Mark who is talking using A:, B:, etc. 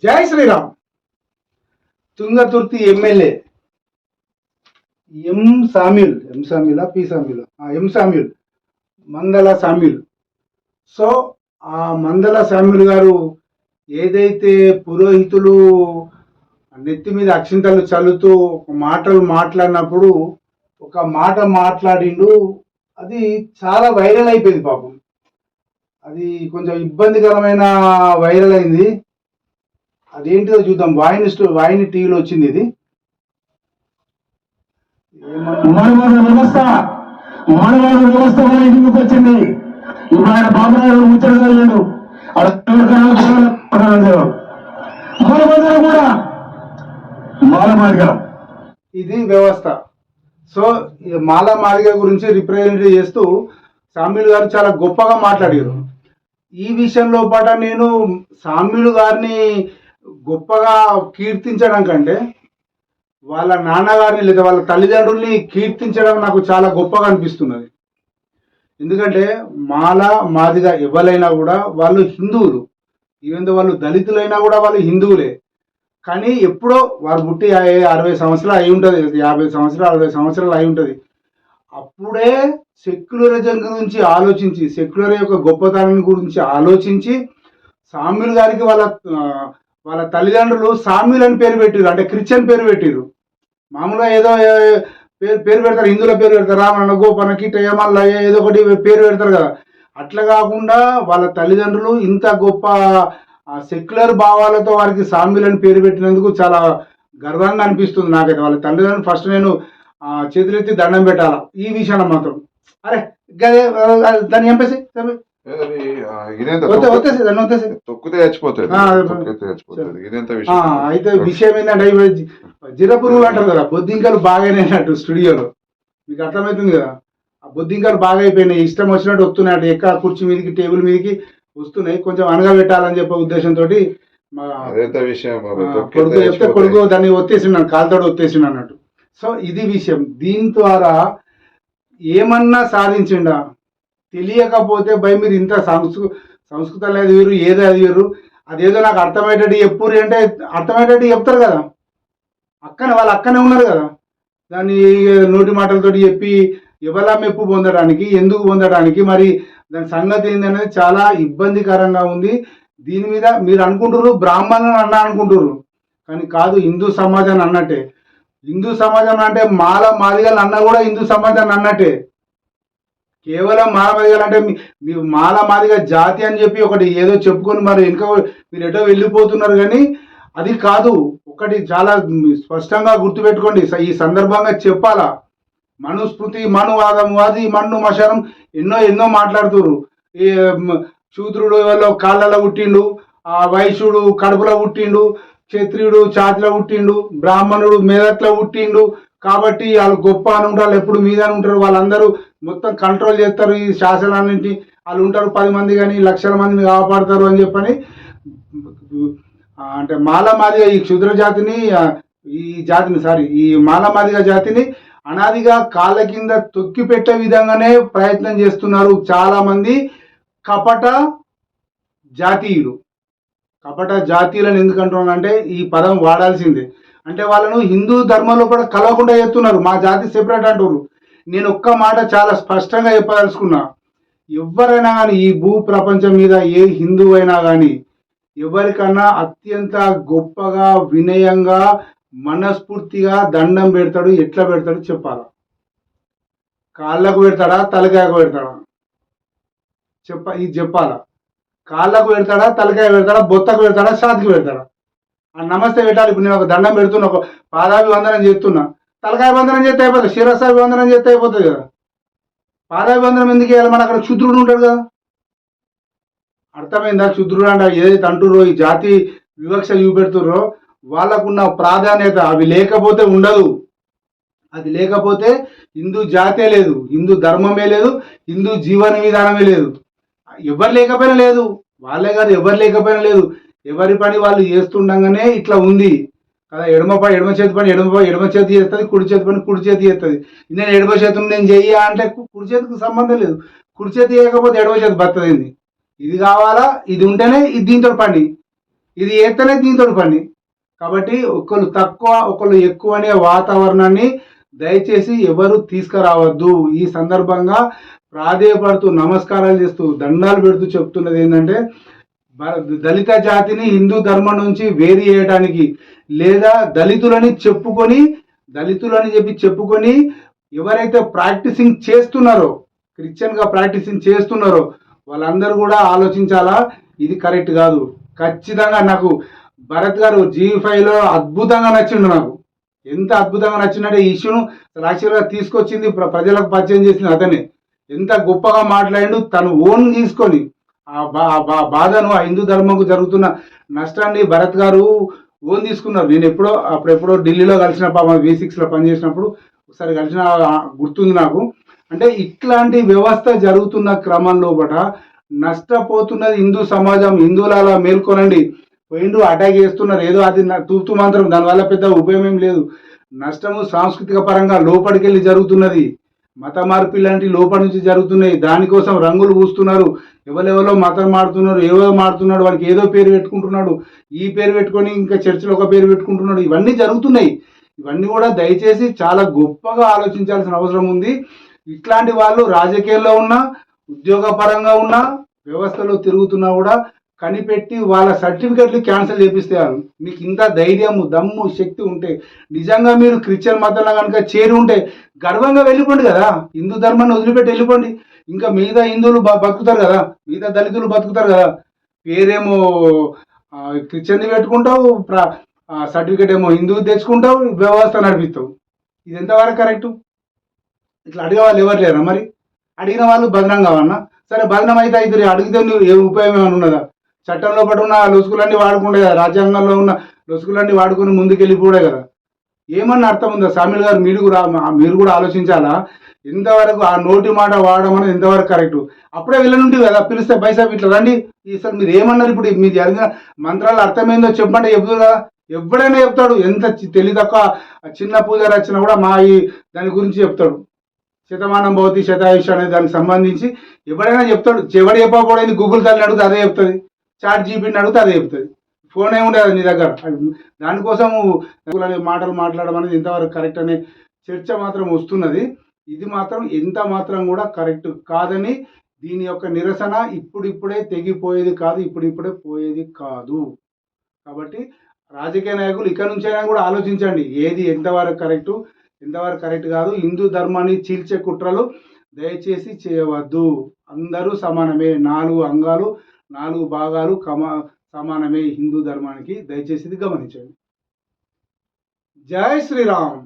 A: జై Shriram. Tungaturthi MLA M Samuel, M సామ్యులా P Samuel, M Samuel, Mandala Samuel. So ఆ Mandala Samuel గారు ఏదైతే పురోహితులు నెత్తి మీద అక్షింతలు చల్లుతూ మాటలు మాట్లాడినప్పుడు ఒక మాట మాట్లాడిండు. అది చాలా వైరల్ అయిపోయింది పాపం. అది కొంచెం ఇబ్బందికరమైన వైరల్ అయింది. అదేంటిదో చూద్దాం. వాయిని టీవీలో వచ్చింది ఇది.
B: మనవాద వ్యవస్థ ఎందుకు వచ్చింది? ఇప్పుడు ఆయన బాబురావు ముచ్చటగలడు మనమందరం కూడా మాలమాదిగా
A: ఇది వ్యవస్థ. సో మాలమాదిగ గురించి రిప్రజెంట్ చేస్తూ సామ్యుల్ గారు చాలా గొప్పగా మాట్లాడారు. ఈ విషయంలో పాట నేను సామ్యుల్ గారిని గొప్పగా కీర్తించడం కంటే వాళ్ళ నాన్నగారిని లేదా వాళ్ళ తల్లిదండ్రుల్ని కీర్తించడం నాకు చాలా గొప్పగా అనిపిస్తున్నది. ఎందుకంటే మాదిగ ఎవరైనా కూడా వాళ్ళు హిందువులు, ఈవెన్ వాళ్ళు దళితులైనా కూడా వాళ్ళు హిందువులే. కానీ ఎప్పుడో వారు పుట్టి 60 సంవత్సరాలు అయి ఉంటుంది, 50 సంవత్సరాలు 60 సంవత్సరాలు అయి ఉంటుంది. అప్పుడే సెక్యులరిజం గురించి ఆలోచించి, సెక్యులర్ యొక్క గొప్పతనం గురించి ఆలోచించి సామ్యుల్ గారికి వాళ్ళ తల్లిదండ్రులు సామ్యుల్ అని పేరు పెట్టిరు, అంటే క్రిస్టియన్ పేరు పెట్టిరు. మామూలుగా ఏదో పేరు పెడతారు, హిందువుల పేరు పెడతారు, రామన్న గోపన్న కిట్టయ్య మల్లయ్య ఏదో ఒకటి పేరు పెడతారు కదా. అట్లా కాకుండా వాళ్ళ తల్లిదండ్రులు ఇంత గొప్ప సెక్యులర్ భావాలతో వారికి సామ్యుల్ అని పేరు పెట్టినందుకు చాలా గర్వంగా అనిపిస్తుంది నాకైతే. వాళ్ళ తల్లిదండ్రులు ఫస్ట్ నేను చేతులెత్తి దండం పెట్టాల ఈ విషయాన్ని మాత్రం. అరే దాన్ని ఎంపేసి అయితే విషయం ఏంటంటే జిరపురుగు అంటారు కదా, బొద్దింకలు బాగానే అన్నట్టు స్టూడియోలో మీకు అర్థమవుతుంది కదా. ఆ బొద్దింకలు బాగా అయిపోయినాయి, ఇష్టం వచ్చినట్టు వస్తున్నాయి, ఎక్కడ కుర్చీ మీదకి టేబుల్ మీదకి వస్తున్నాయి. కొంచెం అనగా పెట్టాలని చెప్పే ఉద్దేశంతో కొడుకు చెప్తే కొడుకు దాన్ని ఒత్తేసిండు, కాలుతోడు ఒత్తేసిండు అన్నట్టు. సో ఇది విషయం. దీని ద్వారా ఏమన్నా సాధించిండా? తెలియకపోతే మీరు ఇంత సంస్కృతం లేదు వీరు ఏదో అది వీరు అదేదో నాకు అర్థమయ్యేటట్టు చెప్పుర్రి అంటే అర్థమయ్యేటట్టు చెప్తారు కదా. వాళ్ళ అక్కనే ఉన్నారు కదా. దాన్ని నోటి మాటలతోటి చెప్పి ఎవరా మెప్పు పొందడానికి, ఎందుకు పొందడానికి, మరి దాని సంగతి ఏంటనేది చాలా ఇబ్బందికరంగా ఉంది. దీని మీద మీరు అనుకుంటున్నారు బ్రాహ్మణులు అనుకుంటున్నారు, కానీ కాదు, హిందూ సమాజాన్ని అన్నట్టే. హిందూ సమాజం అంటే మాదిగలు అన్న కూడా హిందూ సమాజాన్ని అన్నట్టే. కేవలం మాదిగలు అంటే మీ మాదిగ జాతి అని చెప్పి ఒకటి ఏదో చెప్పుకొని మరి ఇంకా మీరు ఎటో వెళ్ళిపోతున్నారు. కానీ అది కాదు. ఒకటి చాలా స్పష్టంగా గుర్తుపెట్టుకోండి, ఈ సందర్భంగా చెప్పాలా. మనుస్మృతి, మనువాదం, అది మన్ను మశానం ఎన్నో మాట్లాడుతున్నారు. ఈ శూద్రుడు ఎవరో కాళ్ళలో పుట్టిండు, వైశ్యుడు కడుపులో పుట్టిండు, క్షత్రియుడు ఛాతిలో పుట్టిండు, బ్రాహ్మణుడు మెదట్లో పుట్టిండు, కాబట్టి వాళ్ళు గొప్ప అని ఉంటారు, ఎప్పుడు మీద ఉంటారు, వాళ్ళందరూ మొత్తం కంట్రోల్ చేస్తారు ఈ శాసనాన్నింటి, వాళ్ళు ఉంటారు 10 మంది కానీ లక్షల మందిని కాపాడతారు అని చెప్పని. అంటే మాదిగ ఈ క్షుద్ర జాతిని ఈ మాదిగ జాతిని అనాదిగా కాళ్ళ కింద తొక్కి పెట్టే విధంగానే ప్రయత్నం చేస్తున్నారు చాలా మంది కపట జాతీయులు. కపట జాతీయులను ఎందుకంటున్నానంటే ఈ పదం వాడాల్సిందే. అంటే వాళ్ళను హిందూ ధర్మంలో కూడా కలవకుండా చేస్తున్నారు. మా జాతి సెపరేట్ అంటున్నారు. నేను ఒక్క మాట చాలా స్పష్టంగా చెప్పదలుచుకున్నా. ఎవరైనా కానీ ఈ భూ ప్రపంచం మీద ఏ హిందువు అయినా కానీ ఎవరికన్నా అత్యంత గొప్పగా వినయంగా మనస్ఫూర్తిగా దండం పెడతాడు. ఎట్లా పెడతాడు చెప్పాలా? కాళ్ళకు పెడతాడా, తలకాయకు పెడతాడా? ఇది చెప్పాలా. కాళ్ళకు పెడతాడా, తలకాయ పెడతాడా, బొత్తకు పెడతాడా, షాతికి పెడతాడా? ఆ నమస్తే పెట్టాలి. ఇప్పుడు నేను ఒక దండం పెడుతున్నా, ఒక పాదాభివందనం చేస్తున్నా, తలకాయ బంధనం చేస్తే అయిపోతుంది, శిరసాభివందనం చేస్తే అయిపోతుంది కదా. పాదాభివందనం ఎందుకు చేయాలి? మన అక్కడ శుద్రుడు ఉంటాడు కదా. అర్థమైందా? శుద్రుడు అంటే ఏదైతే అంటుర్రో ఈ జాతి వివక్ష చూపెడుతుర్రో వాళ్ళకున్న ప్రాధాన్యత అవి లేకపోతే ఉండదు. అది లేకపోతే హిందూ జాతే లేదు, హిందూ ధర్మమే లేదు, హిందూ జీవన విధానమే లేదు. ఎవరు లేకపోయినా లేదు, వాళ్ళే కాదు ఎవరు లేకపోయినా లేదు. ఎవరి పని వాళ్ళు చేస్తుండగానే ఇట్లా ఉంది కదా. ఎడమ చేతి పని ఎడమ చేతి చేస్తుంది, కుడి చేతి పని కుడి చేతి చేస్తుంది. నేను ఎడమ చేతిని నేను చెయ్యా అంటే కుడి చేతికి సంబంధం లేదు. కుడి చేతి చేయకపోతే ఎడమ చేతి బతదింది. ఇది కావాలా, ఇది ఉంటేనే ఇది దీంతో పని. ఇది ఏతనే దీంతో పని. కాబట్టి ఒకళ్ళు తక్కువ ఒకళ్ళు ఎక్కువ అనే వాతావరణాన్ని దయచేసి ఎవరు తీసుకురావద్దు. ఈ సందర్భంగా ప్రాధేయపడుతూ నమస్కారాలు చేస్తూ దండాలు పెడుతూ చెప్తున్నది ఏంటంటే, దళిత జాతిని హిందూ ధర్మం నుంచి వేరు చేయడానికి, లేదా దళితులని చెప్పుకొని ఎవరైతే ప్రాక్టీసింగ్ చేస్తున్నారో, క్రిస్టియన్గా ప్రాక్టీసింగ్ చేస్తున్నారో వాళ్ళందరూ కూడా ఆలోచించాలా, ఇది కరెక్ట్ కాదు. ఖచ్చితంగా నాకు భరత్ గారు G5లో అద్భుతంగా నచ్చిండు. నాకు ఎంత అద్భుతంగా నచ్చిందంటే ఈ ఇష్యూను యాక్చువల్గా తీసుకొచ్చింది ప్రజలకు పరిచయం చేసింది అతనే. ఎంత గొప్పగా మాట్లాడిండు. తను ఓన్ తీసుకొని ఆ బాధను, ఆ హిందూ ధర్మంకు జరుగుతున్న నష్టాన్ని భరత్ గారు ఓన్ తీసుకున్నారు. నేను అప్పుడెప్పుడో ఢిల్లీలో కలిసిన V6లో పనిచేసినప్పుడు ఒకసారి కలిసిన గుర్తుంది నాకు. అంటే ఇట్లాంటి వ్యవస్థ జరుగుతున్న క్రమంలో నష్టపోతున్నది హిందూ సమాజం. హిందువుల మేల్కొనండి. పోయిండు అటాక్ చేస్తున్నారు, ఏదో అది తూతు మంత్రం, దానివల్ల పెద్ద ఉపయోగం లేదు. నష్టము సాంస్కృతిక పరంగా లోపలికెళ్ళి జరుగుతున్నది. మత మార్పు లాంటి లోపల నుంచి జరుగుతున్నాయి. దానికోసం రంగులు పూస్తున్నారు. ఎవరెవరో మతం మాడుతున్నారు, ఏవో మాడుతున్నాడు, వానికి ఏదో పేరు పెట్టుకుంటున్నాడు, ఈ పేరు పెట్టుకొని ఇంకా చర్చిలో ఒక పేరు పెట్టుకుంటున్నాడు. ఇవన్నీ జరుగుతున్నాయి. ఇవన్నీ కూడా దయచేసి చాలా గొప్పగా ఆలోచించాల్సిన అవసరం ఉంది. ఇట్లాంటి వాళ్ళు రాజకీయాల్లో ఉన్నా, ఉద్యోగ పరంగా ఉన్నా, వ్యవస్థలో తిరుగుతున్నా కూడా కనిపెట్టి వాళ్ళ సర్టిఫికెట్లు క్యాన్సిల్ చేపిస్తారు. మీకు ఇంత ధైర్యము, దమ్ము, శక్తి ఉంటే, నిజంగా మీరు క్రిస్టియన్ మతంలో కనుక చేరి ఉంటే గర్వంగా వెళ్ళిపోండి కదా. హిందూ ధర్మాన్ని వదిలిపెట్టి వెళ్ళిపోండి. ఇంకా మిగతా హిందువులు బతుకుతారు కదా, మిగతా దళితులు బతుకుతారు కదా. పేరేమో క్రిస్టియన్ పెట్టుకుంటావు, సర్టిఫికెట్ ఏమో హిందువు తెచ్చుకుంటావు, వ్యవస్థ నడిపిస్తావు. ఇది ఎంతవరకు కరెక్టు? ఇట్లా అడిగే వాళ్ళు ఎవరు లేరా? మరి అడిగిన వాళ్ళు బదనం కావన్నా? సరే బదనం అయితే అవుతుంది, అడిగితే నువ్వు ఏ ఉపయోగం ఏమైనా ఉన్నదా? చట్టంలో పడి ఉన్న లొసుకులన్నీ వాడుకుంటే కదా, రాజ్యాంగంలో ఉన్న లొసుకులన్నీ వాడుకొని ముందుకెళ్ళిపోడే కదా. ఏమన్నా అర్థం ఉందా? సామిల్ గారు మీరు కూడా ఆలోచించాలా. ఎంతవరకు ఆ నోటి మాట వాడమని ఎంతవరకు కరెక్టు? అప్పుడే వెళ్ళనుంటే కదా పిలిస్తే బైసాబ్ ఇట్లా రండి, ఈసారి మీరు ఏమన్నారు, ఇప్పుడు మీరు జరిగిన మంత్రాలు అర్థమైందో చెప్పమంటే చెప్తారు కదా. ఎవడైనా చెప్తాడు. ఎంత తక్కువ చిన్న పూజ రచన కూడా దాని గురించి చెప్తాడు. శతమానం భవతి శతాయుష్ అనే దానికి సంబంధించి ఎవడైనా చెప్తాడు. ఎవడు చెప్పకపోవడం గూగుల్ తల్లిని అడిగితే అదే చెప్తుంది, ChatGPTని అడిగితే అదే చెప్తుంది. ఫోన్ ఏముండదు నీ దగ్గర. దానికోసం మాటలు మాట్లాడడం అనేది ఎంతవరకు కరెక్ట్ అనే చర్చ మాత్రం వస్తున్నది. ఇది మాత్రం ఎంత మాత్రం కూడా కరెక్ట్ కాదని, దీని యొక్క నిరసన ఇప్పుడిప్పుడే తెగిపోయేది కాదు, ఇప్పుడిప్పుడే పోయేది కాదు. కాబట్టి రాజకీయ నాయకులు ఇక్కడ నుంచైనా కూడా ఆలోచించండి, ఏది ఎంతవరకు కరెక్టు, ఎంతవరకు కరెక్ట్ కాదు. హిందూ ధర్మాన్ని చీల్చే కుట్రలు దయచేసి చేయవద్దు. అందరూ సమానమే. 4 అంగాలు 4 భాగాలు సమానమే హిందూ ధర్మానికి. దయచేసి ఇది గమనించండి. జై శ్రీరామ్.